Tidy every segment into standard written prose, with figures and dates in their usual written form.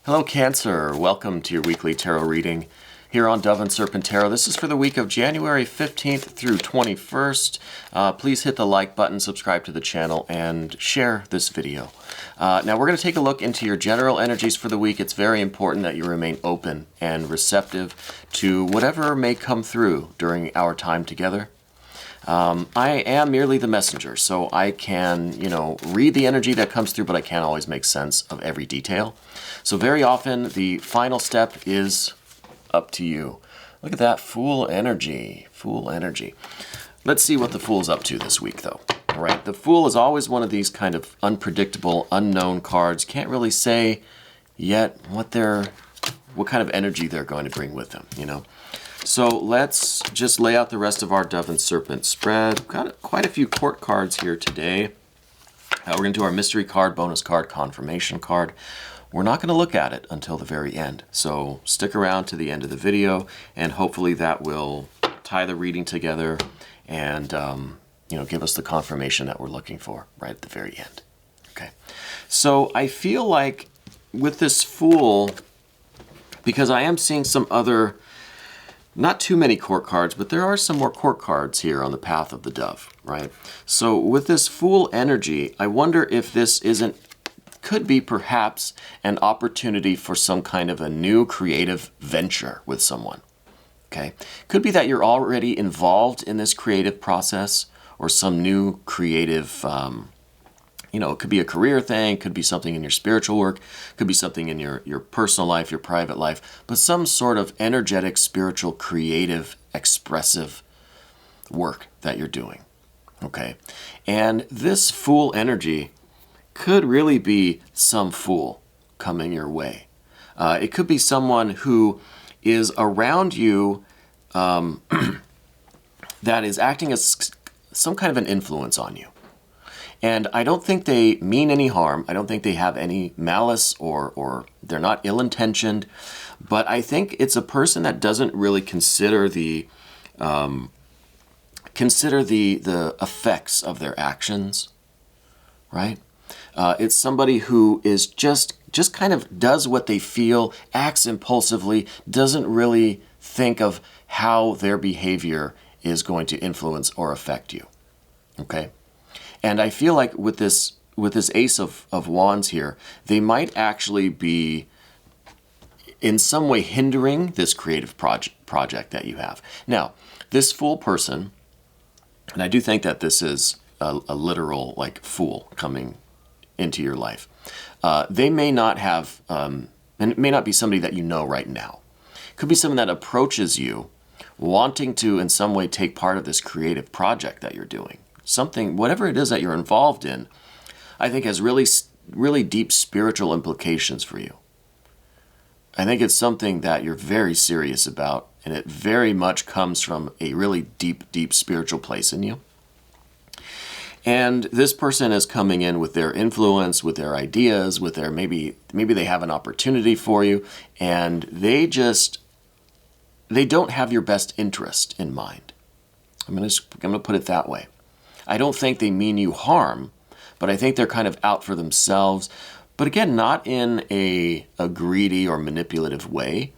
Hello Cancer, welcome to your weekly tarot reading here on Dove and Serpent Tarot. This is for the week of January 15th through 21st. Please hit the like button, subscribe to the channel, and share this video. Now we're going to take a look into your general energies for the week. It's very important that you remain open and receptive to whatever may come through during our time together. I am merely the messenger, so I can, read the energy that comes through, but I can't always make sense of every detail. So very often, the final step is up to you. Look at that, Fool energy, Fool energy. Let's see what the Fool's up to this week, though. All right, the Fool is always one of these kind of unpredictable, unknown cards. Can't really say yet what kind of energy they're going to bring with them, So let's just lay out the rest of our Dove and Serpent spread. We've got quite a few court cards here today. We're going to do our mystery card, bonus card, confirmation card. We're not going to look at it until the very end. So stick around to the end of the video, and hopefully that will tie the reading together and give us the confirmation that we're looking for right at the very end. Okay. So I feel like with this Fool, because I am seeing some other, not too many court cards, but there are some more court cards here on the path of the Dove, right? So with this Fool energy, I wonder if this could be perhaps an opportunity for some kind of a new creative venture with someone, okay? Could be that you're already involved in this creative process or some new creative, it could be a career thing, could be something in your spiritual work, could be something in your personal life, your private life, but some sort of energetic, spiritual, creative, expressive work that you're doing, okay? And this Fool energy could really be some fool coming your way. It could be someone who is around you that is acting as some kind of an influence on you. And I don't think they mean any harm. I don't think they have any malice or they're not ill-intentioned. But I think it's a person that doesn't really consider the effects of their actions, right? It's somebody who is just kind of does what they feel, acts impulsively, doesn't really think of how their behavior is going to influence or affect you, okay? And I feel like with this Ace of Wands here, they might actually be in some way hindering this creative project that you have. Now, this Fool person, and I do think that this is a literal fool coming into your life. They may not have, and it may not be somebody that you know right now. It could be someone that approaches you wanting to in some way take part of this creative project that you're doing. Something, whatever it is that you're involved in, I think has really, really deep spiritual implications for you. I think it's something that you're very serious about, and it very much comes from a really deep, deep spiritual place in you. And this person is coming in with their influence, with their ideas, with their maybe they have an opportunity for you, and they don't have your best interest in mind. I'm gonna put it that way. I don't think they mean you harm, but I think they're kind of out for themselves. But again, not in a greedy or manipulative way.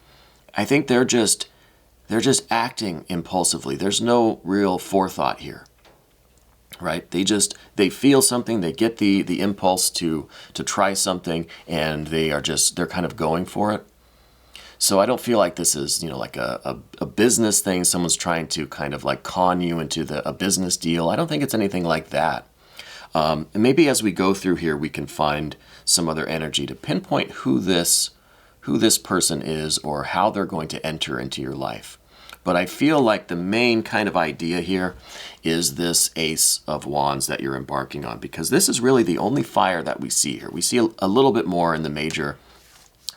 I think they're just acting impulsively. There's no real forethought here. Right? They feel something, they get the impulse to try something, and they're kind of going for it. So I don't feel like this is, like a business thing. Someone's trying to kind of con you into a business deal. I don't think it's anything like that. And maybe as we go through here, we can find some other energy to pinpoint who this person is or how they're going to enter into your life. But I feel like the main kind of idea here is this Ace of Wands that you're embarking on, because this is really the only fire that we see here. We see a little bit more in the major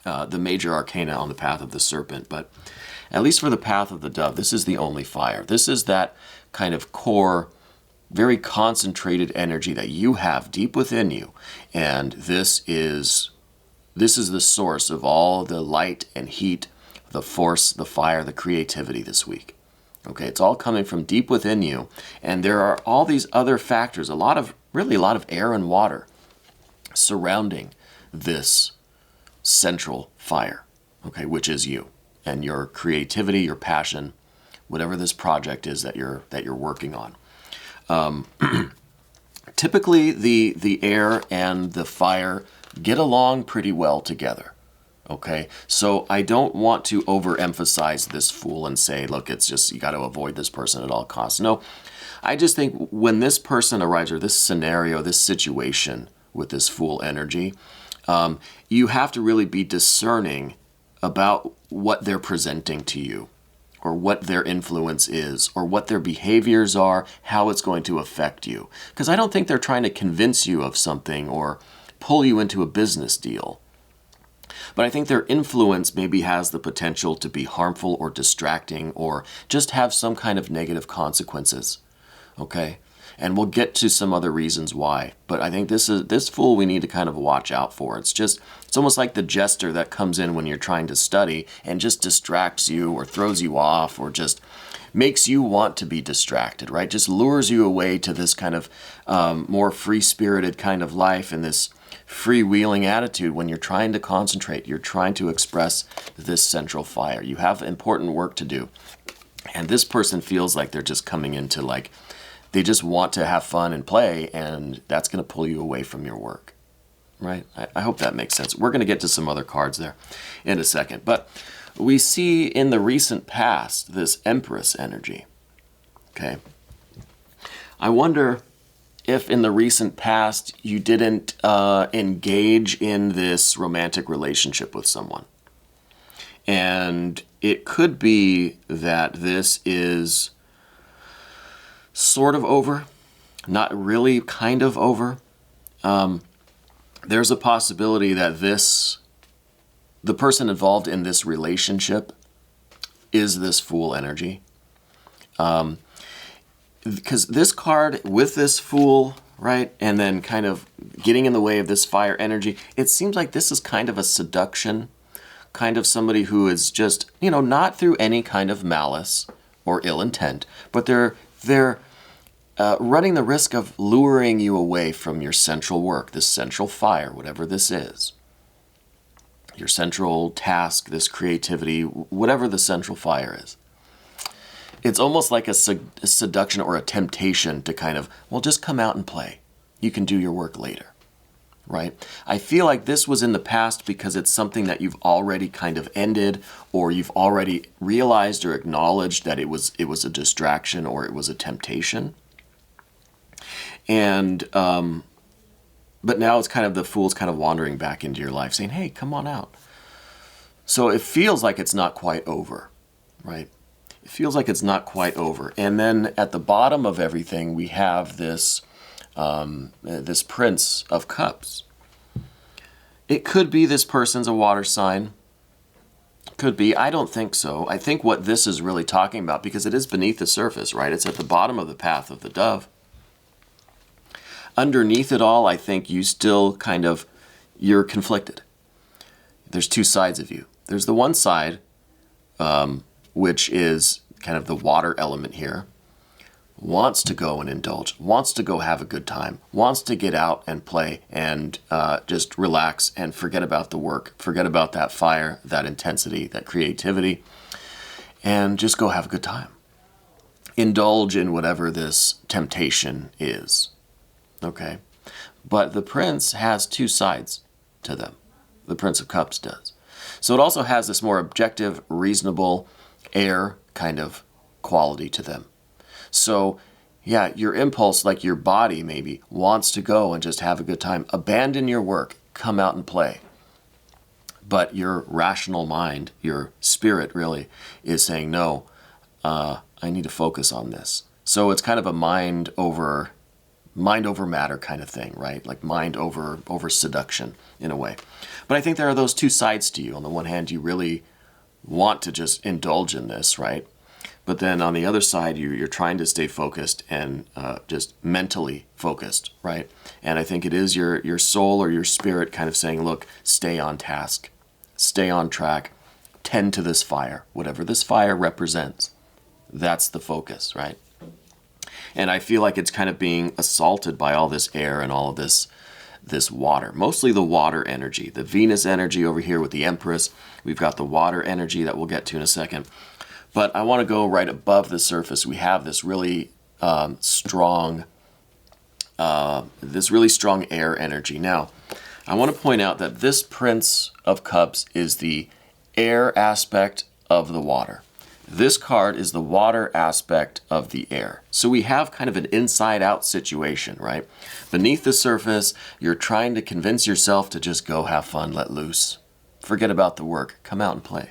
arcana on the path of the Serpent, but at least for the path of the Dove, this is the only fire. This is that kind of core, very concentrated energy that you have deep within you, and this is the source of all the light and heat, the force, the fire, the creativity this week. Okay, it's all coming from deep within you, and there are all these other factors, a lot of air and water surrounding this central fire, okay, which is you and your creativity, your passion, whatever this project is that you're working on. Typically, the air and the fire get along pretty well together. Okay, so I don't want to overemphasize this Fool and say, look, it's just, you got to avoid this person at all costs. No, I just think when this person arrives, or this scenario, this situation with this Fool energy, you have to really be discerning about what they're presenting to you, or what their influence is, or what their behaviors are, how it's going to affect you. Because I don't think they're trying to convince you of something or pull you into a business deal. But I think their influence maybe has the potential to be harmful or distracting, or just have some kind of negative consequences. Okay? And we'll get to some other reasons why. But I think this Fool we need to kind of watch out for. It's almost like the jester that comes in when you're trying to study and just distracts you or throws you off, or just makes you want to be distracted, right? Just lures you away to this kind of more free-spirited kind of life and this freewheeling attitude when you're trying to concentrate. You're trying to express this central fire. You have important work to do. And this person feels like they're just coming into they just want to have fun and play, and that's going to pull you away from your work, right? I hope that makes sense. We're going to get to some other cards there in a second. But we see in the recent past this Empress energy, okay? I wonder if in the recent past you didn't engage in this romantic relationship with someone. And it could be that this is sort of over, not really, kind of over. There's a possibility that the person involved in this relationship is this Fool energy. Because this card with this Fool, right, and then kind of getting in the way of this fire energy, it seems like this is kind of a seduction, kind of somebody who is just, not through any kind of malice or ill intent, but they're running the risk of luring you away from your central work, this central fire, whatever this is. Your central task, this creativity, whatever the central fire is. It's almost like a seduction or a temptation to kind of, well, just come out and play. You can do your work later, right? I feel like this was in the past because it's something that you've already kind of ended, or you've already realized or acknowledged that it was a distraction or it was a temptation. And, but now it's kind of the Fool's kind of wandering back into your life saying, hey, come on out. So it feels like it's not quite over, right? It feels like it's not quite over. And then at the bottom of everything, we have this, this Prince of Cups. It could be this person's a water sign. Could be. I don't think so. I think what this is really talking about, because it is beneath the surface, right? It's at the bottom of the path of the dove. Underneath it all, I think you still you're conflicted. There's two sides of you. There's the one side, which is kind of the water element here, wants to go and indulge, wants to go have a good time, wants to get out and play and just relax and forget about the work, forget about that fire, that intensity, that creativity, and just go have a good time. Indulge in whatever this temptation is. Okay, but the Prince has two sides to them. The Prince of Cups does. So it also has this more objective, reasonable, air kind of quality to them. So, yeah, your impulse, like your body maybe, wants to go and just have a good time. Abandon your work. Come out and play. But your rational mind, your spirit really, is saying, no, I need to focus on this. So it's kind of a mind over matter kind of thing, right? Like mind over seduction in a way. But I think there are those two sides to you. On the one hand, you really want to just indulge in this, right? But then on the other side, you're trying to stay focused and just mentally focused, right? And I think it is your soul or your spirit kind of saying, look, stay on task, stay on track, tend to this fire, whatever this fire represents. That's the focus, right? And I feel like it's kind of being assaulted by all this air and all of this this water, mostly the water energy, the Venus energy over here with the Empress. We've got the water energy that we'll get to in a second. But I want to go right above the surface. We have this really strong air energy. Now, I want to point out that this Prince of Cups is the air aspect of the water. This card is the water aspect of the air. So we have kind of an inside-out situation, right? Beneath the surface, you're trying to convince yourself to just go have fun, let loose. Forget about the work. Come out and play.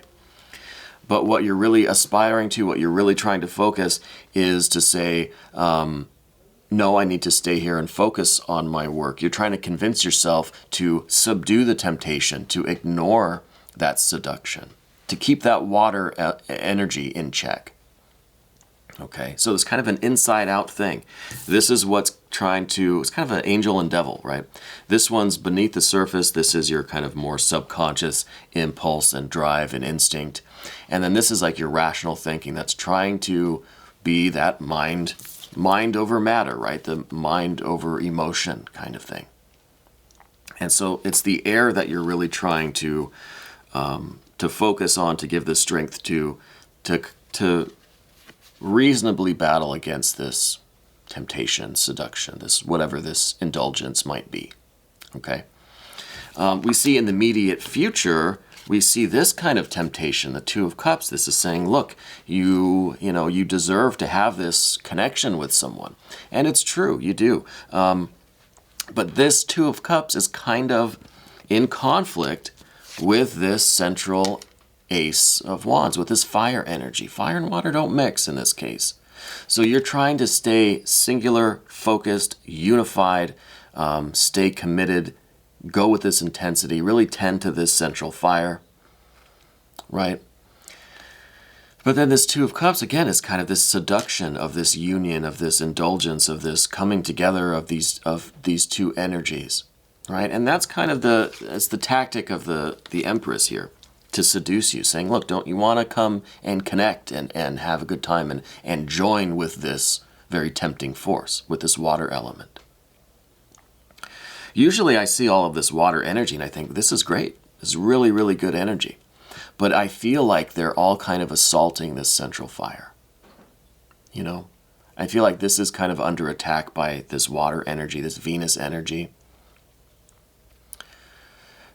But what you're really aspiring to, what you're really trying to focus is to say, no, I need to stay here and focus on my work. You're trying to convince yourself to subdue the temptation, to ignore that seduction, to keep that water energy in check. Okay, so it's kind of an inside-out thing. This is what's it's kind of an angel and devil, right? This one's beneath the surface. This is your kind of more subconscious impulse and drive and instinct. And then this is like your rational thinking that's trying to be that mind over matter, right? The mind over emotion kind of thing. And so it's the air that you're really trying to focus on, to give the strength to reasonably battle against this temptation, seduction, this whatever this indulgence might be. Okay. We see in the immediate future, we see this kind of temptation, the Two of Cups. This is saying, look, you deserve to have this connection with someone. And it's true, you do. But this Two of Cups is kind of in conflict with this central Ace of Wands, with this fire energy. Fire and water don't mix in this case. So you're trying to stay singular, focused, unified, stay committed, go with this intensity, really tend to this central fire, right? But then this Two of Cups, again, is kind of this seduction of this union, of this indulgence, of this coming together of these two energies, right? And that's kind of it's the tactic of the Empress here, to seduce you, saying, look, don't you want to come and connect and have a good time and join with this very tempting force, with this water element? Usually I see all of this water energy and I think, this is great. This is really, really good energy. But I feel like they're all kind of assaulting this central fire. You know? I feel like this is kind of under attack by this water energy, this Venus energy.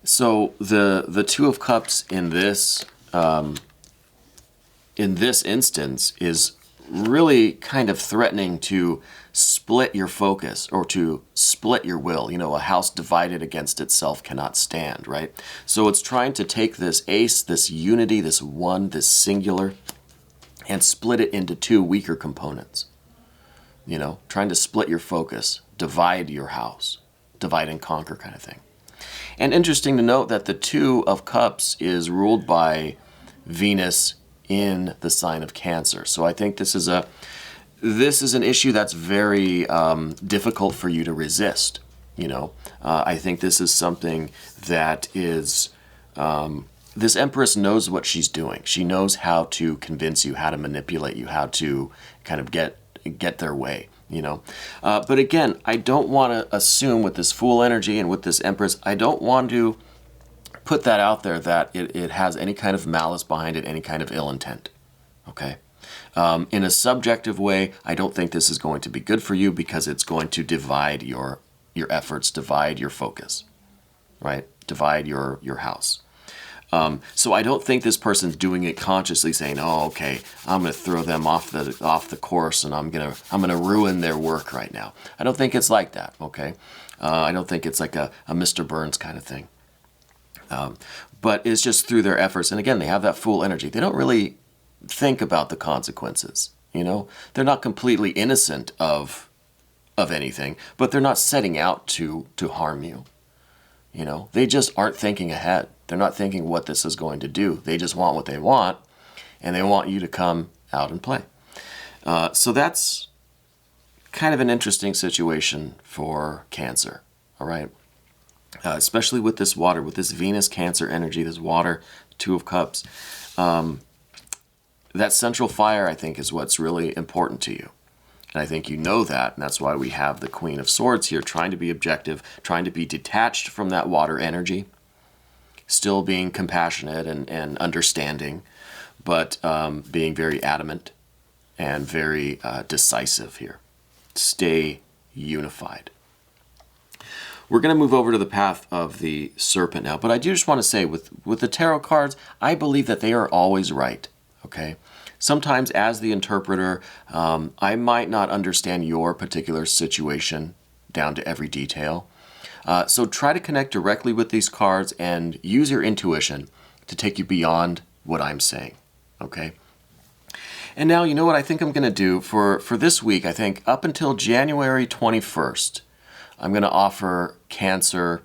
So the Two of Cups in this instance is really kind of threatening to split your focus or to split your will. You know, a house divided against itself cannot stand, right? So it's trying to take this ace, this unity, this one, this singular, and split it into two weaker components. You know, trying to split your focus, divide your house, divide and conquer kind of thing. And interesting to note that the Two of Cups is ruled by Venus in the sign of Cancer. So I think this is an issue that's very difficult for you to resist. You know, I think this is something that is, this Empress knows what she's doing. She knows how to convince you, how to manipulate you, how to kind of get their way. You know, but again, I don't want to assume with this Fool energy and with this Empress, I don't want to put that out there that it has any kind of malice behind it, any kind of ill intent. Okay. In a subjective way, I don't think this is going to be good for you because it's going to divide your efforts, divide your focus, right? Divide your house. So I don't think this person's doing it consciously, saying, "Oh, okay, I'm going to throw them off the course, and I'm gonna ruin their work right now." I don't think it's like that. Okay, I don't think it's like a Mr. Burns kind of thing. But it's just through their efforts, and again, they have that Fool energy. They don't really think about the consequences. You know, they're not completely innocent of anything, but they're not setting out to harm you. You know, they just aren't thinking ahead. They're not thinking what this is going to do. They just want what they want, and they want you to come out and play. So that's kind of an interesting situation for Cancer, all right? Especially with this water, with this Venus Cancer energy, this water, Two of Cups. That central fire, I think, is what's really important to you. And I think you know that, and that's why we have the Queen of Swords here, trying to be objective, trying to be detached from that water energy, still being compassionate and understanding, but being very adamant and very decisive here. Stay unified. We're going to move over to the path of the Serpent now, but I do just want to say with the tarot cards, I believe that they are always right, okay? Sometimes as the interpreter, I might not understand your particular situation down to every detail. So try to connect directly with these cards and use your intuition to take you beyond what I'm saying, okay? And now, you know what I think I'm going to do for this week? I think up until January 21st, I'm going to offer Cancer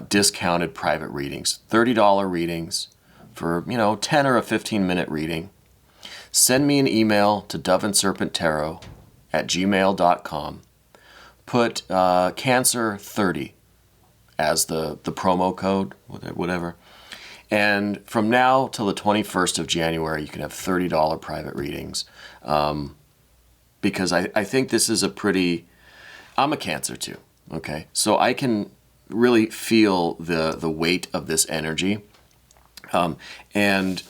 discounted private readings, $30 readings for, 10 or a 15-minute reading. Send me an email to doveandserpenttarot@gmail.com. Put Cancer 30 as the promo code, whatever. And from now till the 21st of January, you can have $30 private readings. Because I think this is I'm a Cancer too, okay? So I can really feel the weight of this energy. And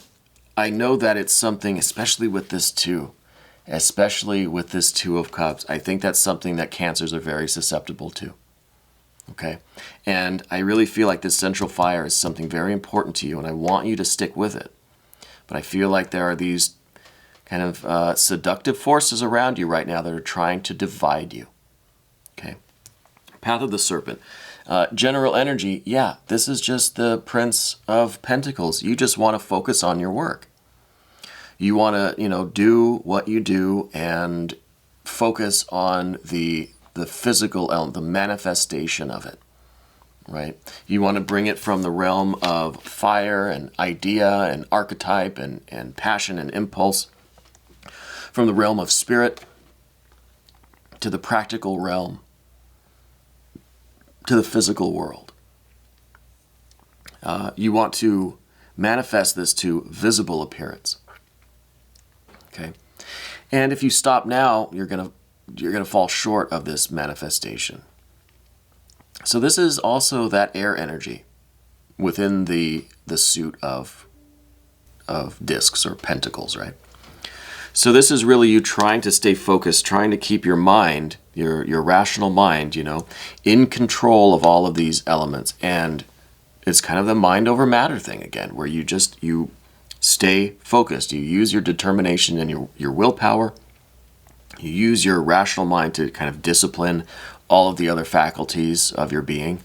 I know that it's something, especially with this Two of Cups, I think that's something that Cancers are very susceptible to. Okay? And I really feel like this central fire is something very important to you, and I want you to stick with it. But I feel like there are these kind of seductive forces around you right now that are trying to divide you. Okay? Path of the Serpent. General energy, yeah, this is just the Prince of Pentacles. You just want to focus on your work. You want to, do what you do and focus on the physical element, the manifestation of it, right? You want to bring it from the realm of fire and idea and archetype and passion and impulse, from the realm of spirit to the practical realm, to the physical world. You want to manifest this to visible appearance. Okay, and if you stop now, you're gonna fall short of this manifestation. So this is also that air energy within the suit of discs or pentacles, right? So this is really you trying to stay focused, trying to keep your mind, your rational mind, in control of all of these elements. And it's kind of the mind over matter thing again, where you stay focused. You use your determination and your willpower. You use your rational mind to kind of discipline all of the other faculties of your being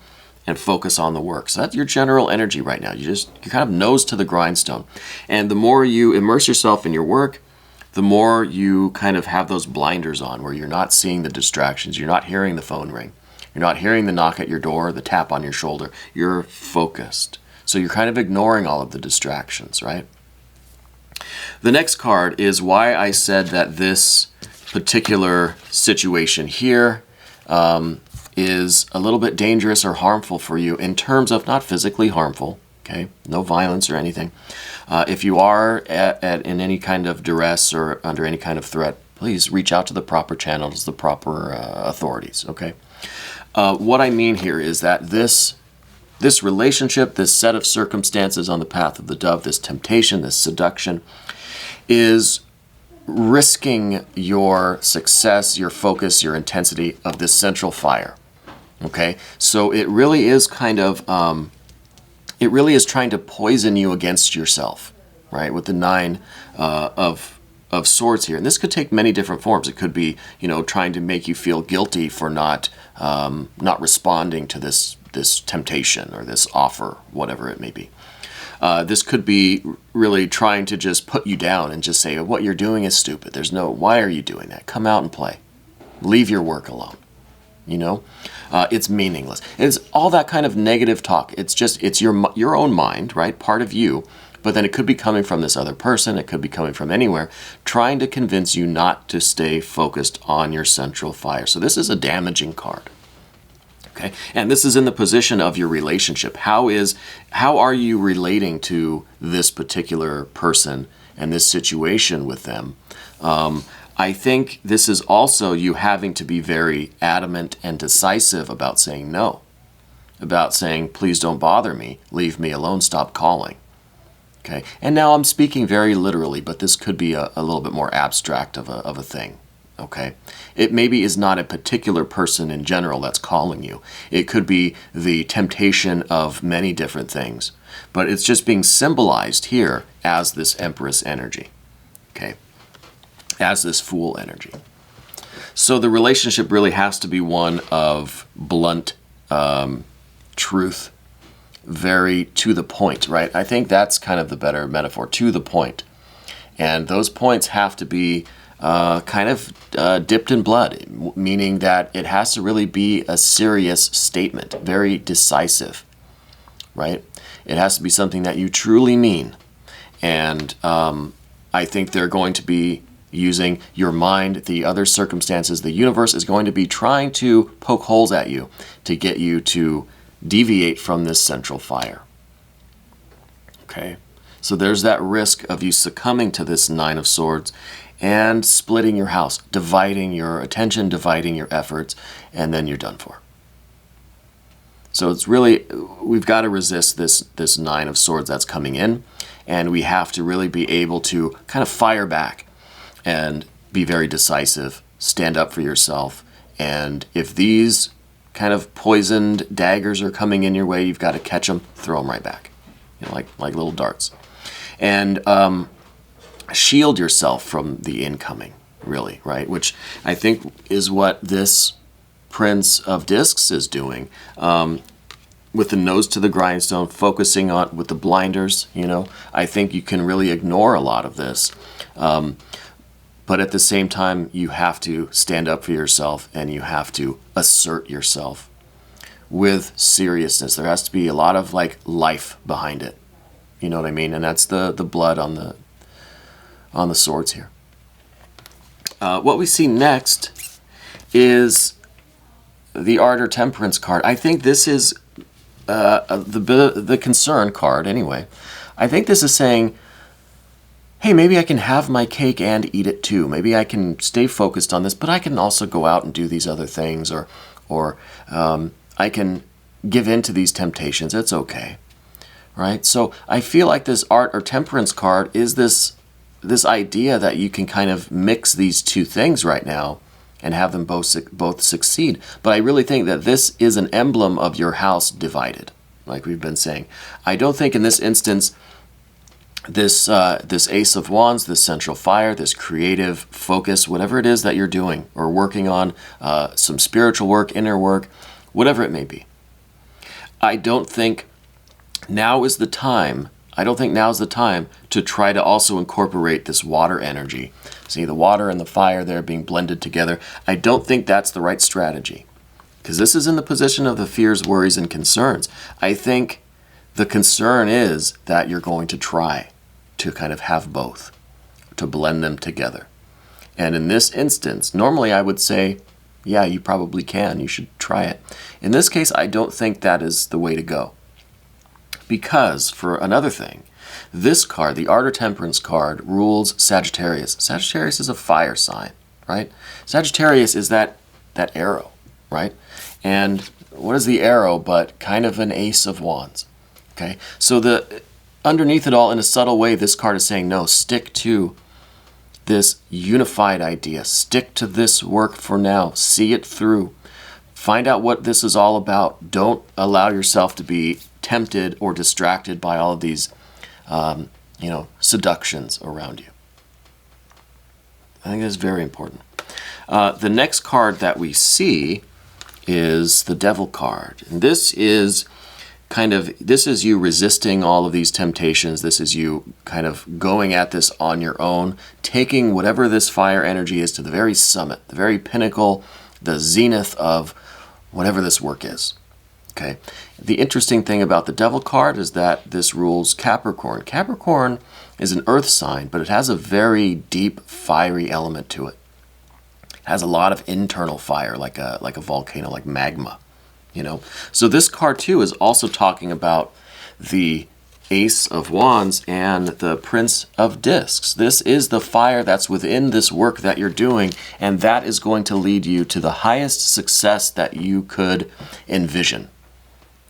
and focus on the work. So that's your general energy right now. You're kind of nose to the grindstone. And the more you immerse yourself in your work, the more you kind of have those blinders on where you're not seeing the distractions. You're not hearing the phone ring. You're not hearing the knock at your door, the tap on your shoulder. You're focused. So you're kind of ignoring all of the distractions, right? The next card is why I said that this particular situation here is a little bit dangerous or harmful for you in terms of not physically harmful, okay? No violence or anything. If you are in any kind of duress or under any kind of threat, please reach out to the proper channels, the proper authorities, okay? What I mean here is that this relationship, this set of circumstances on the path of the dove, this temptation, this seduction, is risking your success, your focus, your intensity of this central fire, okay? So it really is kind of... it really is trying to poison you against yourself, right? With the Nine of Swords here. And this could take many different forms. It could be, trying to make you feel guilty for not responding to this temptation or this offer, whatever it may be. This could be really trying to just put you down and just say, what you're doing is stupid. Why are you doing that? Come out and play. Leave your work alone. It's meaningless. It's all that kind of negative talk. It's your own mind, right? Part of you, but then it could be coming from this other person. It could be coming from anywhere, trying to convince you not to stay focused on your central fire. So this is a damaging card. Okay, and this is in the position of your relationship. How are you relating to this particular person and this situation with them? I think this is also you having to be very adamant and decisive about saying no, about saying, please don't bother me, leave me alone, stop calling. Okay, and now I'm speaking very literally, but this could be a little bit more abstract of a thing. Okay, it maybe is not a particular person in general that's calling you. It could be the temptation of many different things, but it's just being symbolized here as this Empress energy, okay, as this Fool energy. So the relationship really has to be one of blunt truth, very to the point, right? I think that's kind of the better metaphor, to the point. And those points have to be dipped in blood, meaning that it has to really be a serious statement, very decisive, right? It has to be something that you truly mean. And I think they're going to be using your mind, the other circumstances. The universe is going to be trying to poke holes at you to get you to deviate from this central fire. Okay? So there's that risk of you succumbing to this Nine of Swords and splitting your house, dividing your attention, dividing your efforts, and then you're done for. So it's really, we've got to resist this Nine of Swords that's coming in, and we have to really be able to kind of fire back and be very decisive, stand up for yourself, and if these kind of poisoned daggers are coming in your way, you've got to catch them, throw them right back, like little darts. And shield yourself from the incoming, really, right? Which I think is what this Prince of Discs is doing, with the nose to the grindstone, focusing on with the blinders. I think you can really ignore a lot of this, but at the same time, you have to stand up for yourself and you have to assert yourself with seriousness. There has to be a lot of life behind it. You know what I mean? And that's the blood on the swords here. What we see next is the Ardor Temperance card. I think this is the concern card anyway. I think this is saying, hey, maybe I can have my cake and eat it too. Maybe I can stay focused on this, but I can also go out and do these other things, or I can give in to these temptations. It's okay. Right? So I feel like this Art or Temperance card is this idea that you can kind of mix these two things right now and have them both succeed. But I really think that this is an emblem of your house divided, like we've been saying. I don't think in this instance this Ace of Wands, this central fire, this creative focus, whatever it is that you're doing or working on, some spiritual work, inner work, whatever it may be. I don't think now is the time. I don't think now's the time to try to also incorporate this water energy. See, the water and the fire there being blended together. I don't think that's the right strategy, because this is in the position of the fears, worries, and concerns. I think the concern is that you're going to try to kind of have both, to blend them together. And in this instance, normally I would say, yeah, you probably can. You should try it. In this case, I don't think that is the way to go. Because, for another thing, this card, the Ardor Temperance card, rules Sagittarius. Sagittarius is a fire sign, right? Sagittarius is that arrow, right? And what is the arrow but kind of an Ace of Wands, okay? So underneath it all, in a subtle way, this card is saying, no, stick to this unified idea. Stick to this work for now. See it through. Find out what this is all about. Don't allow yourself to be tempted or distracted by all of these, seductions around you. I think that's very important. The next card that we see is the Devil card. And this is you resisting all of these temptations. This is you kind of going at this on your own, taking whatever this fire energy is to the very summit, the very pinnacle, the zenith of whatever this work is. Okay. The interesting thing about the Devil card is that this rules Capricorn. Capricorn is an earth sign, but it has a very deep, fiery element to it. It has a lot of internal fire, like a volcano, like magma. you know. So this card too is also talking about the Ace of Wands and the Prince of Discs. This is the fire that's within this work that you're doing, and that is going to lead you to the highest success that you could envision.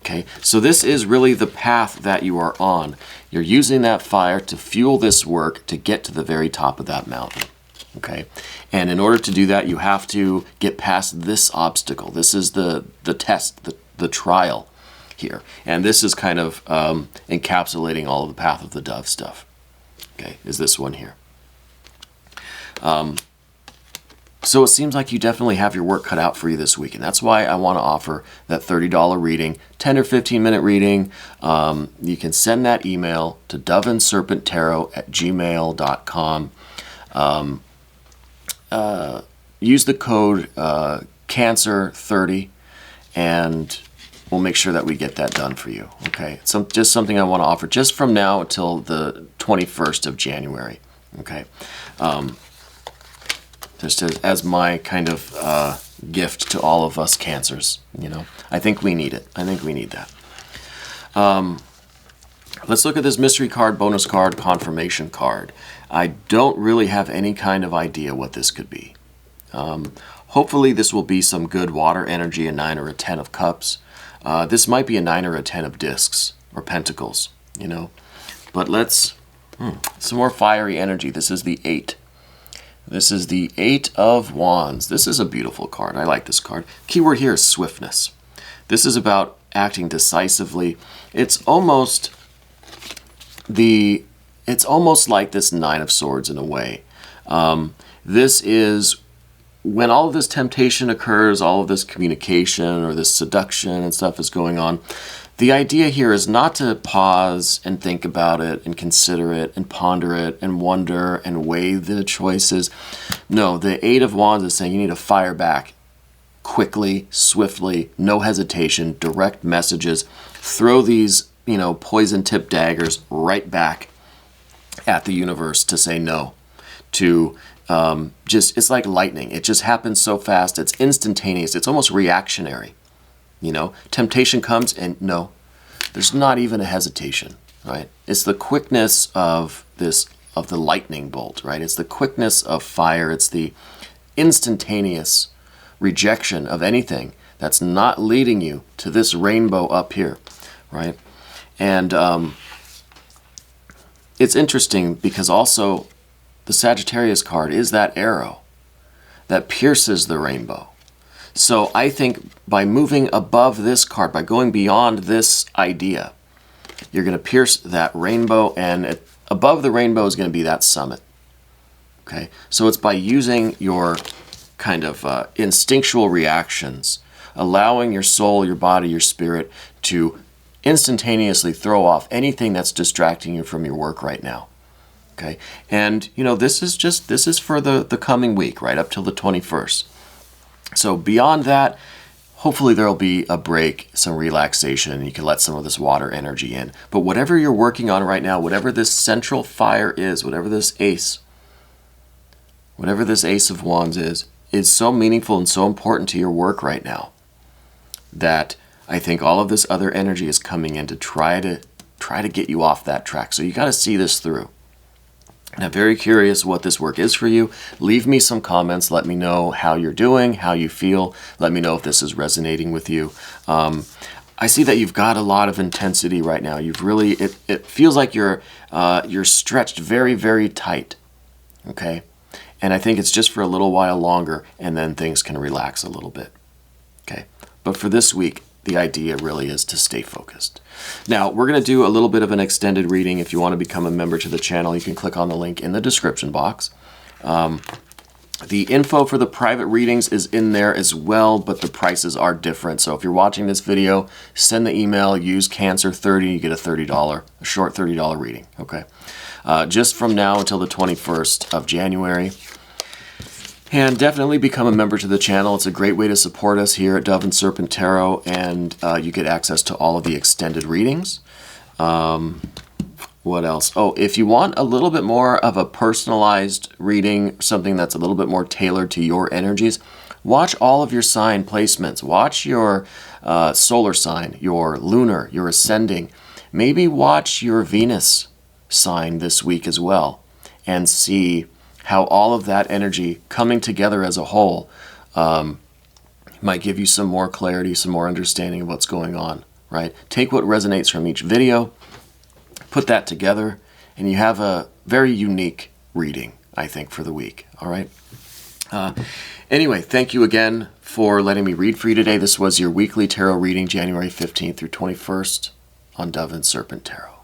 Okay, so this is really the path that you are on. You're using that fire to fuel this work to get to the very top of that mountain. Okay, and in order to do that, you have to get past this obstacle. This is the test, the trial here. And this is kind of encapsulating all of the Path of the Dove stuff. Okay, is this one here. So it seems like you definitely have your work cut out for you this week, and that's why I want to offer that $30 reading, 10 or 15 minute reading. You can send that email to doveandserpenttarot@gmail.com. Use the code CANCER30, and we'll make sure that we get that done for you. Okay, just something I want to offer just from now until the 21st of January. Okay. Just as my kind of gift to all of us Cancers, you know. I think we need it. I think we need that. Let's look at this mystery card, bonus card, confirmation card. I don't really have any kind of idea what this could be. Hopefully this will be some good water energy, a 9 or a 10 of cups. This might be a 9 or a 10 of discs or pentacles, you know. But let's, some more fiery energy. This is the 8. This is the 8 of Wands. This is a beautiful card. I like this card. Keyword here is swiftness. This is about acting decisively. It's almost like this 9 of Swords in a way. This is when all of this temptation occurs, all of this communication or this seduction and stuff is going on. The idea here is not to pause and think about it and consider it and ponder it and wonder and weigh the choices. No, the 8 of Wands is saying you need to fire back quickly, swiftly, no hesitation, direct messages. Throw these, you know, poison-tipped daggers right back at the universe to say no. To it's like lightning. It just happens so fast. It's instantaneous. It's almost reactionary. You know, temptation comes and no, there's not even a hesitation, right? It's the quickness of the lightning bolt, right? It's the quickness of fire. It's the instantaneous rejection of anything that's not leading you to this rainbow up here, right? And it's interesting because also the Sagittarius card is that arrow that pierces the rainbow. So I think by moving above this card, by going beyond this idea, you're going to pierce that rainbow, and above the rainbow is going to be that summit. Okay, so it's by using your kind of instinctual reactions, allowing your soul, your body, your spirit to instantaneously throw off anything that's distracting you from your work right now. Okay, and you know, this is for the coming week, right up till the 21st. So beyond that, hopefully there'll be a break, some relaxation, and you can let some of this water energy in. But whatever you're working on right now, whatever this central fire is, whatever this Ace of Wands is so meaningful and so important to your work right now that I think all of this other energy is coming in to try to get you off that track. So you got to see this through. And I'm very curious what this work is for you. Leave me some comments. Let me know how you're doing, how you feel. Let me know if this is resonating with you. I see that you've got a lot of intensity right now. You've really, it feels like you're stretched very, very tight. Okay? And I think it's just for a little while longer, and then things can relax a little bit. Okay? But for this week, the idea really is to stay focused. Now, we're going to do a little bit of an extended reading. If you want to become a member to the channel, you can click on the link in the description box. The info for the private readings is in there as well, but the prices are different. So if you're watching this video, send the email, use Cancer30, you get a short $30 reading. Okay, just from now until the 21st of January. And definitely become a member to the channel. It's a great way to support us here at Dove and Serpent Tarot, and you get access to all of the extended readings. What else? Oh, if you want a little bit more of a personalized reading, something that's a little bit more tailored to your energies, Watch all of your sign placements. Watch your solar sign, your lunar, your ascending. Maybe watch your Venus sign this week as well, and see how all of that energy coming together as a whole might give you some more clarity, some more understanding of what's going on, right? Take what resonates from each video, put that together, and you have a very unique reading, I think, for the week, all right? Anyway, thank you again for letting me read for you today. This was your weekly tarot reading, January 15th through 21st on Dove and Serpent Tarot.